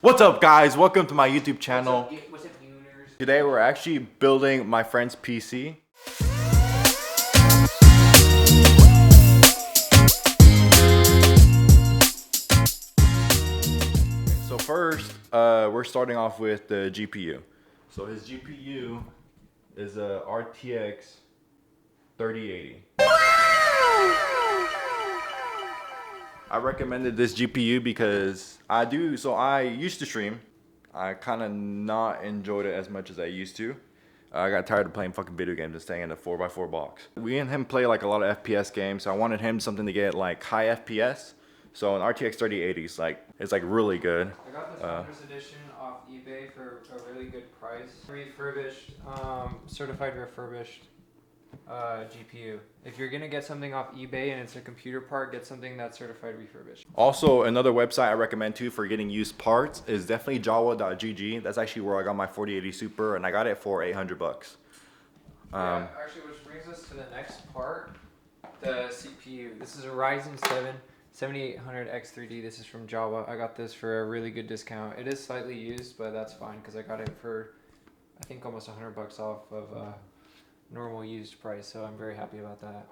What's up, guys? Welcome to my YouTube channel. What's up, Uners? Today we're actually building my friend's PC. So first, we're starting off with the GPU. So his GPU is a RTX 3080. I recommended this GPU because I used to stream. I kind of not enjoyed it as much as I used to. I got tired of playing fucking video games and staying in a 4x4 box. We and him play like a lot of FPS games, so I wanted him something to get like high FPS. So an RTX 3080 is like, it's like really good. I got this Founders Edition off eBay for a really good price. Refurbished, certified refurbished GPU. If you're gonna get something off eBay and it's a computer part, get something that's certified refurbished. Also, another website I recommend too for getting used parts is definitely jawa.gg. That's actually where I got my 4080 Super, and I got it for 800 bucks. Yeah, actually, which brings us to the next part, the CPU. This is a Ryzen 7 7800X3D. This is from Java. I got this for a really good discount. It is slightly used, but that's fine because I got it for, I think, almost 100 bucks off of normal used price. So I'm very happy about that.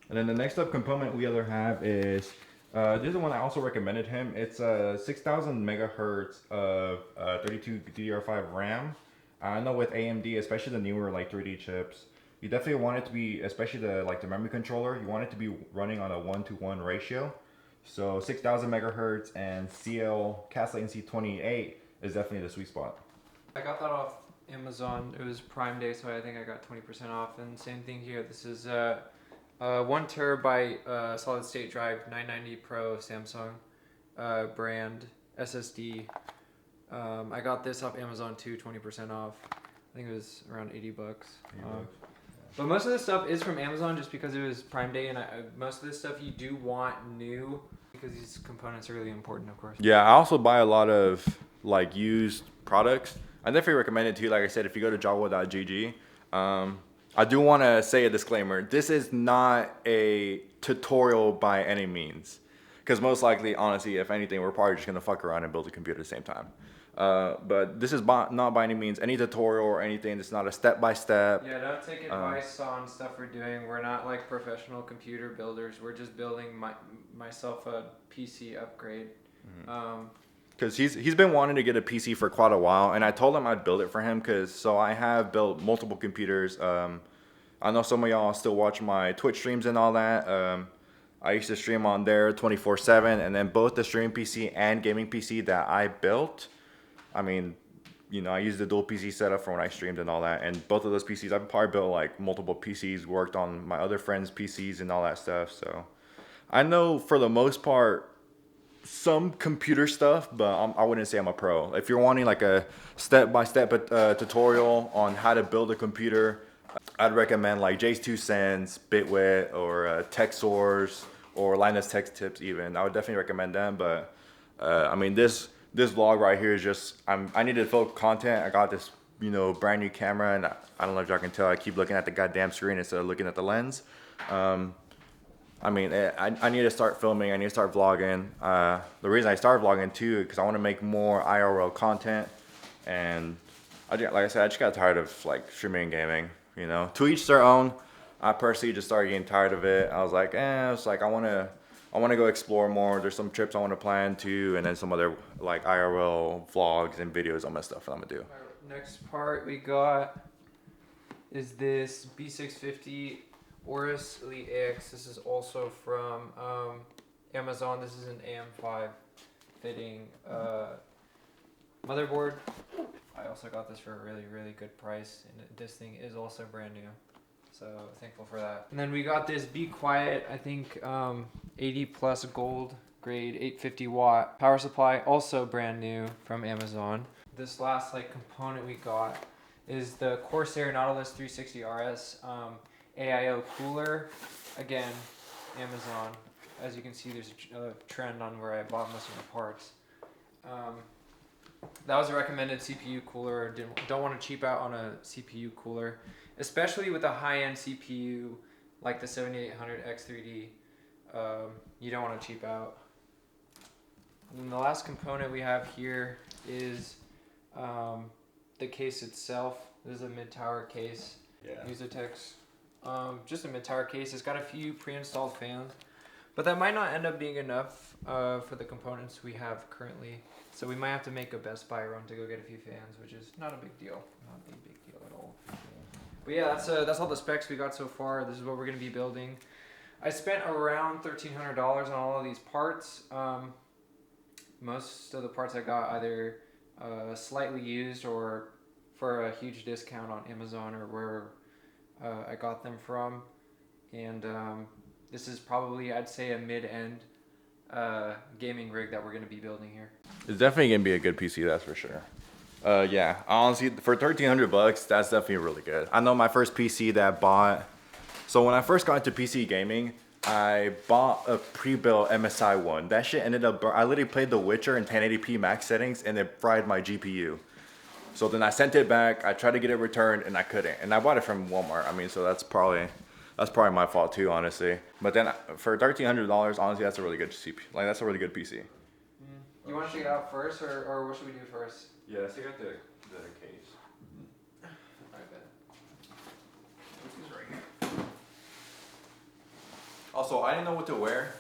And then the next up component we have is, this is the one I also recommended him. It's a 6000 megahertz of 32 DDR5 RAM. I know with AMD, especially the newer like 3D chips, you definitely want it to be, especially the memory controller, you want it to be running on a 1-to-1 ratio. So 6000 megahertz and cast latency 28 is definitely the sweet spot. I got that off Amazon. It was Prime Day, so I think I got 20% off. And same thing here. This is 1 terabyte solid state drive, 990 Pro Samsung brand SSD. I got this off Amazon too, 20% off. I think it was around 80 bucks. But most of this stuff is from Amazon just because it was Prime Day, and most of this stuff you do want new because these components are really important, of course. Yeah, I also buy a lot of like used products. I definitely recommend it too. Like I said, if you go to jawa.gg, I do want to say a disclaimer. This is not a tutorial by any means. Because most likely, honestly, if anything, we're probably just going to fuck around and build a computer at the same time. But this is not by any means any tutorial or anything. It's not a step-by-step. Yeah, don't take advice on stuff we're doing. We're not like professional computer builders. We're just building myself a PC upgrade. Because he's been wanting to get a PC for quite a while, and I told him I'd build it for him. So I have built multiple computers. I know some of y'all still watch my Twitch streams and all that. I used to stream on there 24/7, and then both the streaming PC and gaming PC that I built, I mean, you know, I used the dual PC setup for when I streamed and all that, and both of those PCs, I've probably built like multiple PCs, worked on my other friends' PCs and all that stuff, so I know for the most part some computer stuff, but I wouldn't say I'm a pro. If you're wanting like a step-by-step tutorial on how to build a computer, I'd recommend like Jay's 2 Cents, Bitwit, or TechSource, or Linus Tech Tips even. I would definitely recommend them, but I mean this vlog right here is just, I needed to film content. I got this, you know, brand new camera, and I don't know if y'all can tell, I keep looking at the goddamn screen instead of looking at the lens. I mean, I need to start filming, I need to start vlogging. The reason I started vlogging too, because I want to make more IRL content, and like I said, I just got tired of like streaming and gaming. You know, to each their own. I personally just started getting tired of it. I was like, it's like I wanna go explore more. There's some trips I want to plan too, and then some other like IRL vlogs and videos on my stuff that I'm gonna do. Next part we got is this B650 Aorus Elite AX. This is also from Amazon. This is an AM5 fitting motherboard. I also got this for a really, really good price, and this thing is also brand new, so thankful for that. And then we got this Be Quiet, I think 80 plus gold grade 850 watt power supply, also brand new from Amazon. This last like component we got is the Corsair Nautilus 360 RS AIO cooler. Again, Amazon. As you can see, there's a trend on where I bought most of the parts. That was a recommended CPU cooler. Don't want to cheap out on a CPU cooler, especially with a high-end CPU like the 7800X3D. You don't want to cheap out. And the last component we have here is the case itself. This is a mid-tower case. Yeah. Usatex. Just a mid-tower case. It's got a few pre-installed fans, but that might not end up being enough for the components we have currently. So we might have to make a Best Buy run to go get a few fans, which is not a big deal. Not a big deal at all. But yeah, that's all the specs we got so far. This is what we're gonna be building. I spent around $1,300 on all of these parts. Most of the parts I got either slightly used or for a huge discount on Amazon or where I got them from. And this is probably, I'd say, a mid-end gaming rig that we're going to be building here. It's definitely going to be a good PC, that's for sure. Yeah, honestly, for $1,300, that's definitely really good. I know my first PC that I bought. So when I first got into PC gaming, I bought a pre-built MSI one. That shit ended up, I literally played The Witcher in 1080p max settings and it fried my GPU. So then I sent it back, I tried to get it returned and I couldn't. And I bought it from Walmart. I mean, so that's probably my fault too, honestly. But then for $1,300, honestly, that's a really good CPU. Like, that's a really good PC. You want to check it out first or what should we do first? Yeah, let's check out the case. Alright, bet. This is right here. Also, I didn't know what to wear.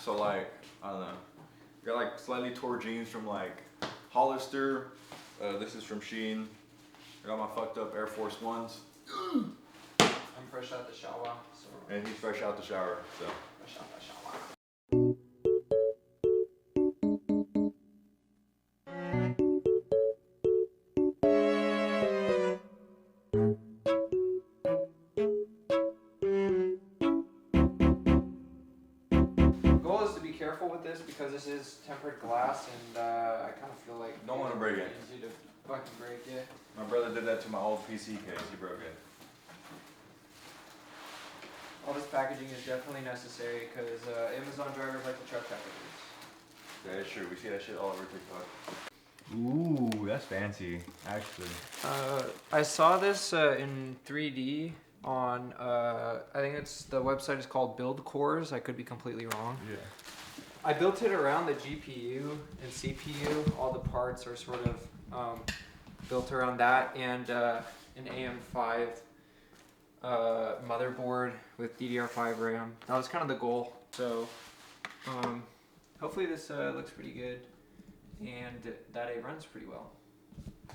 So like, I don't know. Got like slightly tore jeans from like Hollister. This is from Shein. I got my fucked up Air Force Ones. I'm fresh out the shower, so. And he's fresh out the shower, so. Fresh out the shower. Goal is to be careful with this because this is tempered glass and I kind of feel like Don't want to break it. Easy to fucking break it. My brother did that to my old PC case. He broke it. All this packaging is definitely necessary because Amazon drivers like to trust packages. Yeah, it's true. We see that shit all over TikTok. Ooh, that's fancy, actually. I saw this in 3D on, I think the website is called Build Cores. I could be completely wrong. Yeah. I built it around the GPU and CPU. All the parts are sort of built around that and an AM5 motherboard with DDR5 RAM. That was kind of the goal. So hopefully this looks pretty good and that it runs pretty well.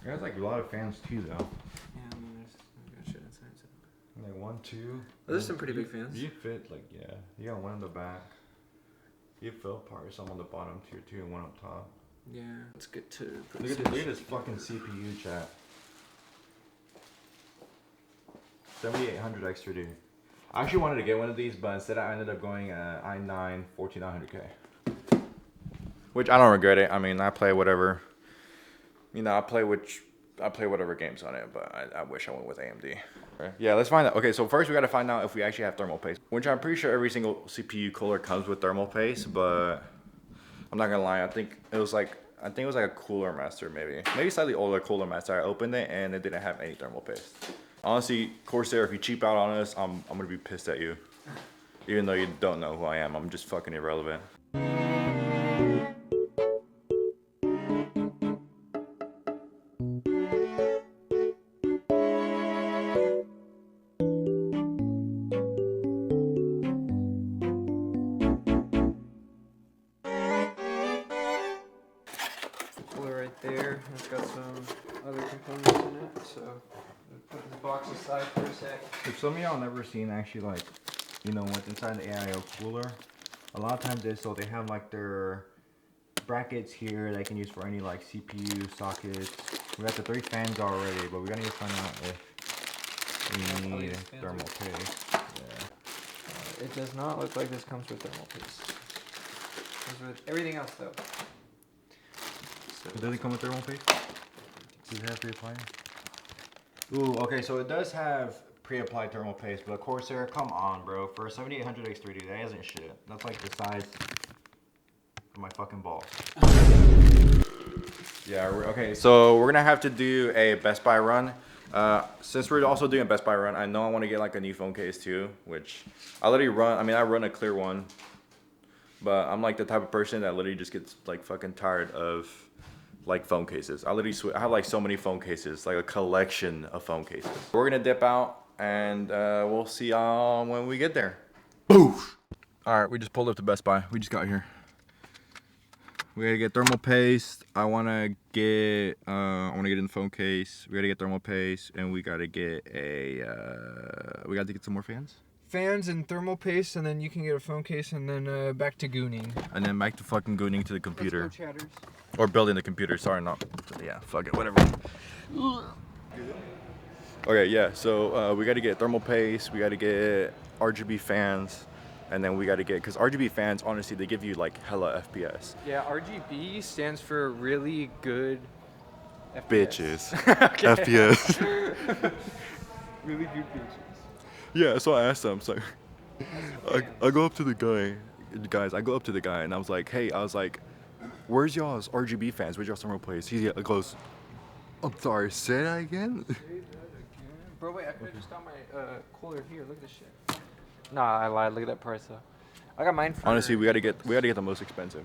It has like a lot of fans too, though. Yeah, I mean, there's good shit inside. So. Like 1, 2. There's some pretty big fans. You fit like, yeah. You got one in the back. You fill parts, some on the bottom tier 2 and one up top. Yeah, it's good to. Look at this fucking CPU, chat. 7800 extra, dude. I actually wanted to get one of these, but instead I ended up going i9 14900K. Which I don't regret it. I mean, I play whatever. You know, I play whatever games on it, but I wish I went with AMD. Right. Yeah, let's find out. Okay, so first we got to find out if we actually have thermal paste, which I'm pretty sure every single CPU cooler comes with thermal paste, but I'm not gonna lie. I think it was like a Cooler Master, maybe slightly older Cooler Master. I opened it and it didn't have any thermal paste. Honestly, Corsair, if you cheap out on us, I'm gonna be pissed at you. Even though you don't know who I am, I'm just fucking irrelevant. There, it's got some other components in it, so we'll put this box aside for a sec. If some of y'all never seen actually like, you know, what's inside the AIO cooler, a lot of times they have like their brackets here they can use for any like CPU sockets. We got the 3 fans already, but we're gonna find out if we need thermal paste. Yeah. It does not look like this comes with thermal paste. It comes with everything else though. Does it come with thermal paste? Does it have pre-applied? Ooh, okay, so it does have pre-applied thermal paste, but Corsair, come on, bro. For a 7800 X3D, that isn't shit. That's like the size of my fucking balls. Yeah, okay, so we're gonna have to do a Best Buy run. Since we're also doing a Best Buy run, I know I want to get like a new phone case too, which I run a clear one. But I'm like the type of person that literally just gets like fucking tired of like phone cases. I literally I have like so many phone cases, like a collection of phone cases. We're gonna dip out and we'll see y'all when we get there. Boof! All right, we just pulled up to Best Buy. We just got here. We gotta get thermal paste. I wanna get in the phone case. We gotta get thermal paste, and we gotta get some more fans. Fans and thermal paste, and then you can get a phone case, and then back to gooning. And then back to fucking gooning to the computer. Let's go, chatters. Or building the computer. Sorry, not. Yeah, fuck it, whatever. Okay, yeah. So we gotta get thermal paste. We gotta get RGB fans. And then we got to get, because RGB fans, honestly, they give you like hella FPS. Yeah, RGB stands for really good FPS. Bitches. FPS. Really good bitches. Yeah, so I asked him, so I go up to the guy, I go up to the guy and I was like, hey, where's y'all's RGB fans? Where's y'all's thermal paste? He goes, I'm sorry, say that again? Bro, wait, I could have just got my cooler here. Look at this shit. Nah, I lied. Look at that price though. I got mine for. Honestly, we gotta get the most expensive.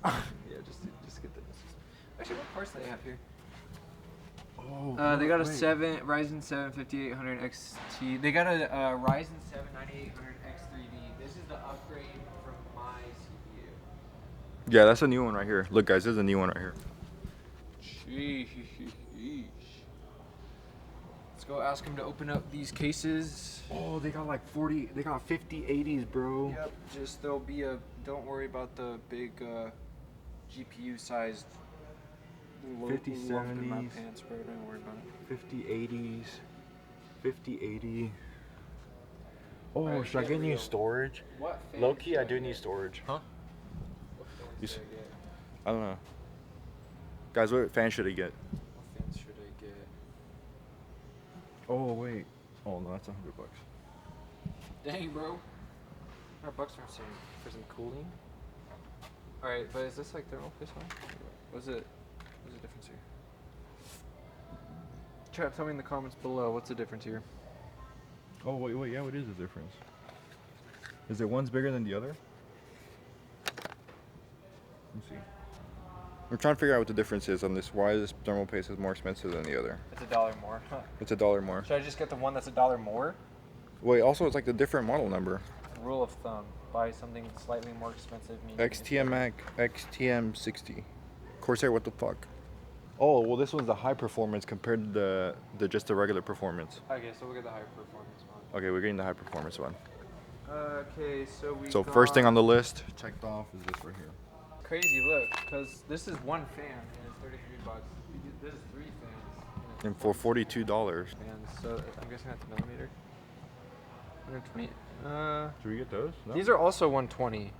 Yeah, just get the. Actually, what parts do they have here? Oh. They got a Ryzen 7 5800 XT. They got a Ryzen 7 9800 X3D. This is the upgrade from my CPU. Yeah, that's a new one right here. Look, guys, this is a new one right here. Sheesh. Let's go ask him to open up these cases. Oh, they got like 50 80s, bro. Yep, just there'll be a, don't worry about the big GPU sized 50 lump in my 70s. pants, bro, don't worry about it. 50 80s. 50 80. Oh, Alright, should I get new storage? What fan Low key, should I do get? need storage. Huh? What You fans s- should I get? I don't know. Guys, what fan should I get? What fans should I get? Oh, wait. Oh, no, that's $100. Dang, bro. $100 for some cooling. Alright, but is this like thermal paste one? What's the difference here? Chat, tell me in the comments below what's the difference here. Oh, wait, yeah, what is the difference? Is it one's bigger than the other? Let's see. We're trying to figure out what the difference is on this. Why this thermal paste is more expensive than the other. It's $1 more. It's $1 more. Should I just get the one that's $1 more? Wait, also it's like the different model number. Rule of thumb: buy something slightly more expensive. Means XTM60. Corsair, what the fuck? Oh, well, this one's the high performance compared to just the regular performance. Okay, so we'll get the high performance one. Okay, we're getting the high performance one. Okay, so we. So first thing on the list checked off is this right here. Crazy, look, because this is one fan and it's $33. This is 3 fans. And for $42. Fans, so I'm guessing that's millimeter. 120. Should we get those? No? These are also 120.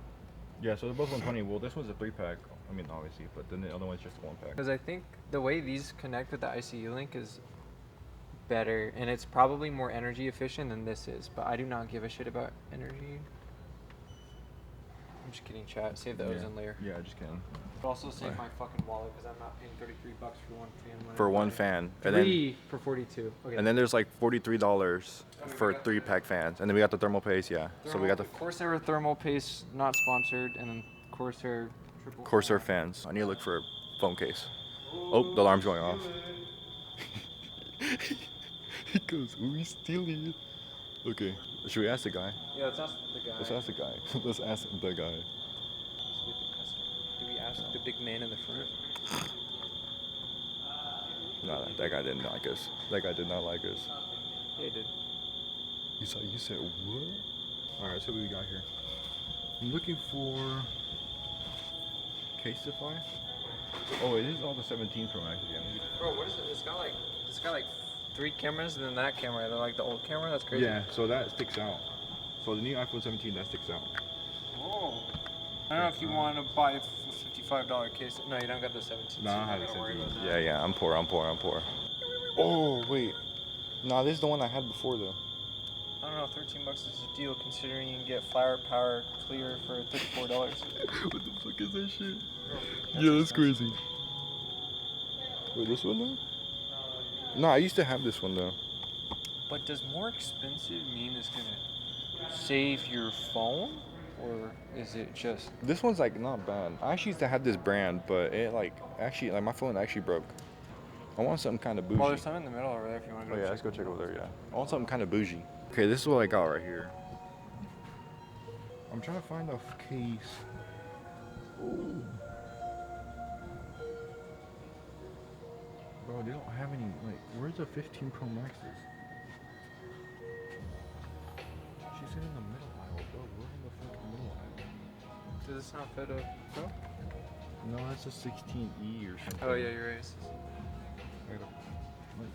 Yeah, so they're both 120. Well, this one's a 3-pack. I mean, obviously, but then the other one's just a 1-pack. Because I think the way these connect with the ICU link is better, and it's probably more energy efficient than this is. But I do not give a shit about energy. I'm just kidding, chat. Save the ozone layer. Yeah, I just can. But also save my fucking wallet because I'm not paying $33 for one fan. For one fan. And 3 for 42. Okay. then there's like $43 for 3-pack fans. And then we got the thermal paste, yeah. So we got the Corsair thermal paste, not sponsored, and then Corsair triple. Corsair fans. I need to look for a phone case. Oh, the alarm's going off. He goes, ooh, he's stealing it. Okay, should we ask the guy? Yeah, let's ask the guy. Let's ask the guy. Let's ask the guy. Do we ask the big man in the front? No, that guy didn't like us. That guy did not like us. Yeah, he did. You said what? Alright, so what we got here? I'm looking for Casetify. Oh, it is all the 17 Pro Max again. Bro, what is it? It's got like 3 cameras and then that camera. They're like the old camera. That's crazy. Yeah, so that sticks out. So the new iPhone 17, that sticks out. Oh. I don't know if you want to buy a $55 case. No, you don't got the 17. No, so I you're have not the gonna worry 17. about that. Yeah, I'm poor. Oh, wait. Nah, this is the one I had before, though. I don't know, $13 is a deal considering you can get Flower Power Clear for $34. What the fuck is that shit? That's Yeah, that's expensive. crazy. Wait, this one, though? No, I used to have this one, though. But does more expensive mean it's gonna save your phone? or is it just? This one's like not bad. I actually used to have this brand, but it like actually like my phone actually broke. I want something kind of bougie. Well, there's some in the middle over there if you want to Oh go. yeah, let's go check over there. Yeah, I want something kind of bougie. Okay, this is what I got right here. I'm trying to find a case. Ooh. Bro, they don't have any. Like, where's the 15 Pro Maxes? She's in the middle aisle, bro. We're in the fucking middle aisle. Does this not fit a Pro? No, that's a 16E or something. Oh yeah, you're right. Like,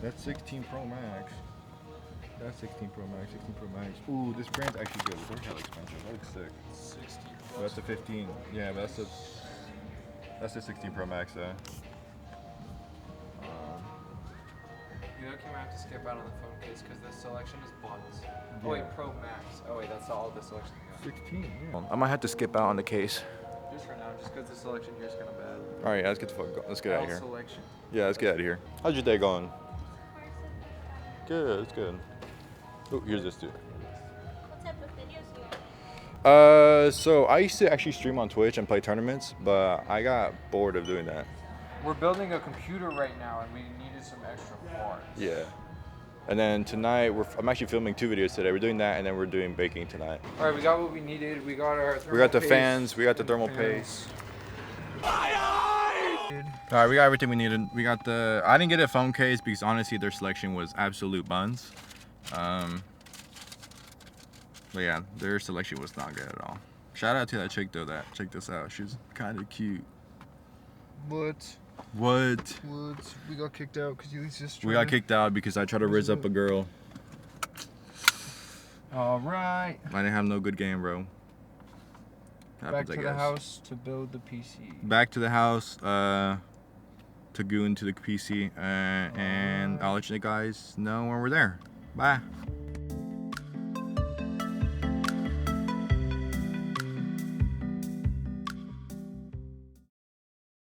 that's 16 Pro Max. That's 16 Pro Max, 16 Pro Max. Ooh, this brand's actually good. They're hella expensive. That looks sick. 16. Oh, that's a 15. Yeah, but that's a 16 Pro Max though. You look, you might have to skip out on the phone case because this selection is buns. Yeah. Oh wait, Pro Max. Oh wait, that's all the selection you got. 16. Yeah. I might have to skip out on the case. Just for now, just because the selection here is kind of bad. All right, let's get the fuck. Let's get out of here. Selection. Yeah, let's get out of here. How's your day going? Good. It's good. Oh, here's this dude. What type of videos do you watch? So I used to actually stream on Twitch and play tournaments, but I got bored of doing that. We're building a computer right now, and we needed some extra parts. Yeah. And then tonight, I'm actually filming 2 videos today. We're doing that, and then we're doing baking tonight. All right, we got what we needed. We got our. We got the paste. fans. We got the thermal paste. All right, we got everything we needed. We got the. I didn't get a phone case because honestly, their selection was absolute buns. But yeah, their selection was not good at all. Shout out to that chick though that checked us out. She's kind of cute. What? What? We got kicked out because you just. We got kicked out because I tried to riz up a girl. All right. I didn't have no good game, bro. Happens, Back to I the guess. house to build the PC. Back to the house to go into the PC, and I'll let you guys know when we're there. Bye.